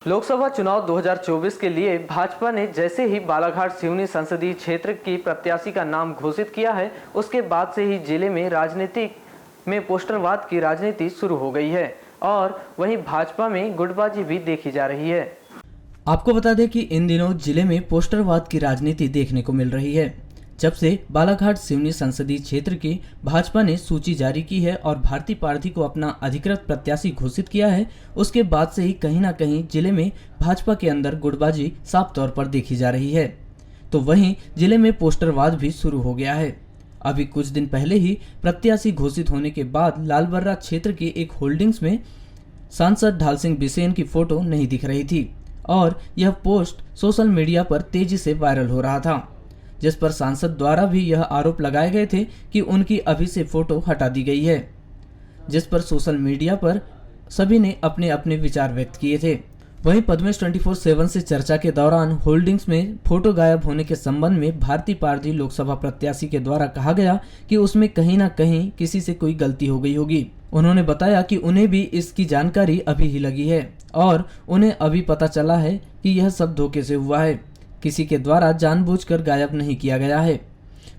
लोकसभा चुनाव 2024 के लिए भाजपा ने जैसे ही बालाघाट सिवनी संसदीय क्षेत्र की प्रत्याशी का नाम घोषित किया है, उसके बाद से ही जिले में राजनीति में पोस्टरवाद की राजनीति शुरू हो गई है और वहीं भाजपा में गुटबाजी भी देखी जा रही है। आपको बता दें कि इन दिनों जिले में पोस्टरवाद की राजनीति देखने को मिल रही है। जब से बालाघाट सिवनी संसदीय क्षेत्र की भाजपा ने सूची जारी की है और भारतीय पार्टी को अपना अधिकृत प्रत्याशी घोषित किया है, उसके बाद से ही कहीं ना कहीं जिले में भाजपा के अंदर गुटबाजी साफ तौर पर देखी जा रही है। तो वहीं जिले में पोस्टरवाद भी शुरू हो गया है। अभी कुछ दिन पहले ही प्रत्याशी घोषित होने के बाद लालबर्रा क्षेत्र के एक होल्डिंग्स में सांसद ढाल सिंह बिसेन की फोटो नहीं दिख रही थी और यह पोस्ट सोशल मीडिया पर तेजी से वायरल हो रहा था, जिस पर सांसद द्वारा भी यह आरोप लगाए गए थे कि उनकी अभी से फोटो हटा दी गई है, जिस पर सोशल मीडिया पर सभी ने अपने अपने विचार व्यक्त किए थे। वहीं पद्मेश 24/7 से चर्चा के दौरान होल्डिंग्स में फोटो गायब होने के संबंध में भारतीय पार्टी लोकसभा प्रत्याशी के द्वारा कहा गया कि उसमें कहीं ना कहीं किसी से कोई गलती हो गई होगी। उन्होंने बताया कि उन्हें भी इसकी जानकारी अभी ही लगी है और उन्हें अभी पता चला है कि यह सब धोखे से हुआ है, किसी के द्वारा जानबूझकर गायब नहीं किया गया है।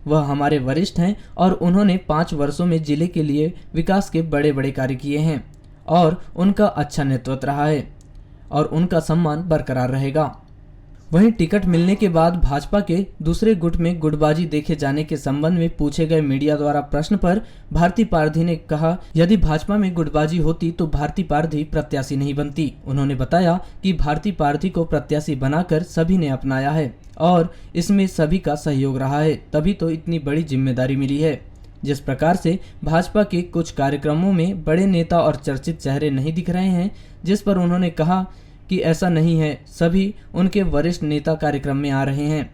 वह हमारे वरिष्ठ हैं और उन्होंने 5 वर्षों में जिले के लिए विकास के बड़े बड़े कार्य किए हैं और उनका अच्छा नेतृत्व रहा है और उनका सम्मान बरकरार रहेगा। वहीं टिकट मिलने के बाद भाजपा के दूसरे गुट में गुटबाजी देखे जाने के संबंध में पूछे गए मीडिया द्वारा प्रश्न पर भारतीय पारधी ने कहा, यदि भाजपा में गुटबाजी होती तो भारतीय पारधी प्रत्याशी नहीं बनती। उन्होंने बताया कि भारतीय पारधी को प्रत्याशी बनाकर सभी ने अपनाया है और इसमें सभी का सहयोग रहा है, तभी तो इतनी बड़ी जिम्मेदारी मिली है। जिस प्रकार से भाजपा के कुछ कार्यक्रमों में बड़े नेता और चर्चित चेहरे नहीं दिख रहे हैं, जिस पर उन्होंने कहा कि ऐसा नहीं है, सभी उनके वरिष्ठ नेता कार्यक्रम में आ रहे हैं।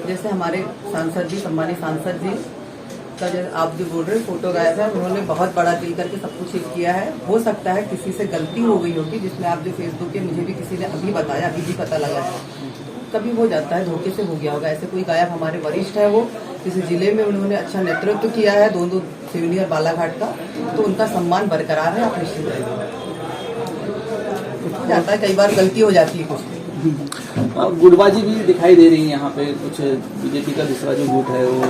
जैसे हमारे सांसद जी, सम्मानित सांसद जी का जो आप जो बोल रहे फोटो गायब है, उन्होंने बहुत बड़ा दिल करके सब कुछ किया है। हो सकता है किसी से गलती हो गई होगी, जिसमें आप जो फेसबुक पे मुझे भी किसी ने अभी बताया, अभी भी पता लगा है, कभी हो जाता है, धोखे से हो गया होगा। ऐसे कोई गायब हमारे वरिष्ठ है, वो इस जिले में उन्होंने अच्छा नेतृत्व किया है, दोनों सिवनी और बालाघाट का, तो उनका सम्मान बरकरार है। आप निश्चित रहिए, जाता है कई बार गलती हो जाती है कुछ। गुटबाजी भी दिखाई दे रही है यहाँ पे, कुछ बीजेपी का दूसरा जो गुट है वो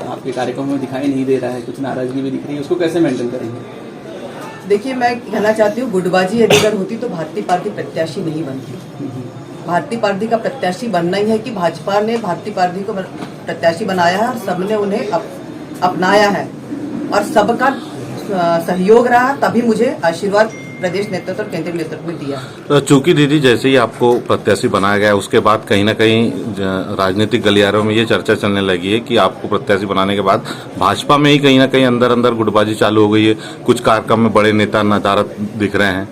आपके कार्यक्रम में दिखाई नहीं दे रहा है, कुछ नाराजगी भी दिख रही है, उसको कैसे मेंटेन करेंगे? देखिए, मैं कहना चाहती हूँ, गुटबाजी यदि अगर होती तो भारतीय पार्टी प्रत्याशी नहीं बनती। भारतीय पार्टी का प्रत्याशी बनना ही है कि भाजपा ने भारतीय पार्टी को प्रत्याशी बनाया है और सबने उन्हें अपनाया है और सबका सहयोग रहा, तभी मुझे आशीर्वाद प्रदेश नेतृत्व और केंद्रीय नेतृत्व में दिया। तो चूंकि दीदी जैसे ही आपको प्रत्याशी बनाया गया, उसके बाद कहीं ना कहीं राजनीतिक गलियारों में ये चर्चा चलने लगी है कि आपको प्रत्याशी बनाने के बाद भाजपा में ही कहीं ना कहीं अंदर अंदर गुटबाजी चालू हो गई है, कुछ कार्यक्रम में बड़े नेता नदारत दिख रहे हैं,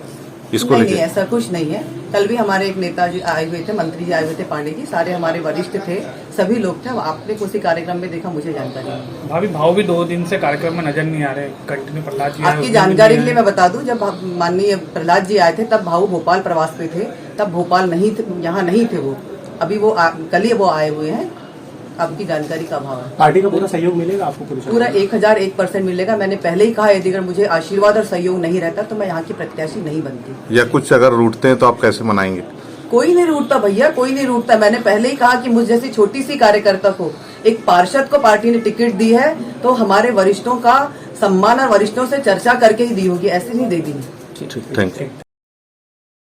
इसको नहीं, ऐसा कुछ नहीं है। कल भी हमारे एक नेता जी आए हुए थे, मंत्री जी आए हुए थे, पांडे जी, सारे हमारे वरिष्ठ थे, सभी लोग थे। आपने किसी कार्यक्रम में देखा, मुझे जानकारी नहीं। भाभी भाव भी 2 दिन से कार्यक्रम में नजर नहीं आ रहे, कंटिन्यू प्रहलाद जी आपकी जानकारी के लिए मैं बता दूं, जब माननीय प्रहलाद जी आए थे तब भाऊ भोपाल प्रवास पे थे, तब भोपाल नहीं थे, यहाँ नहीं थे वो। अभी वो कल ही वो आए हुए हैं। आपकी जानकारी का अभाव है। पार्टी का पूरा सहयोग मिलेगा आपको? पूरा 1001% मिलेगा। मैंने पहले ही कहा, यदि अगर मुझे आशीर्वाद और सहयोग नहीं रहता तो मैं यहाँ की प्रत्याशी नहीं बनती। या कुछ अगर रूठते हैं तो आप कैसे मनाएंगे? कोई नहीं रूठता भैया, कोई नहीं रूठता। मैंने पहले ही कहा कि मुझ जैसी छोटी सी कार्यकर्ता को, एक पार्षद को पार्टी ने टिकट दी है तो हमारे वरिष्ठों का सम्मान और वरिष्ठों से चर्चा करके ही दी होगी, ऐसे नहीं दे दी। Thank you.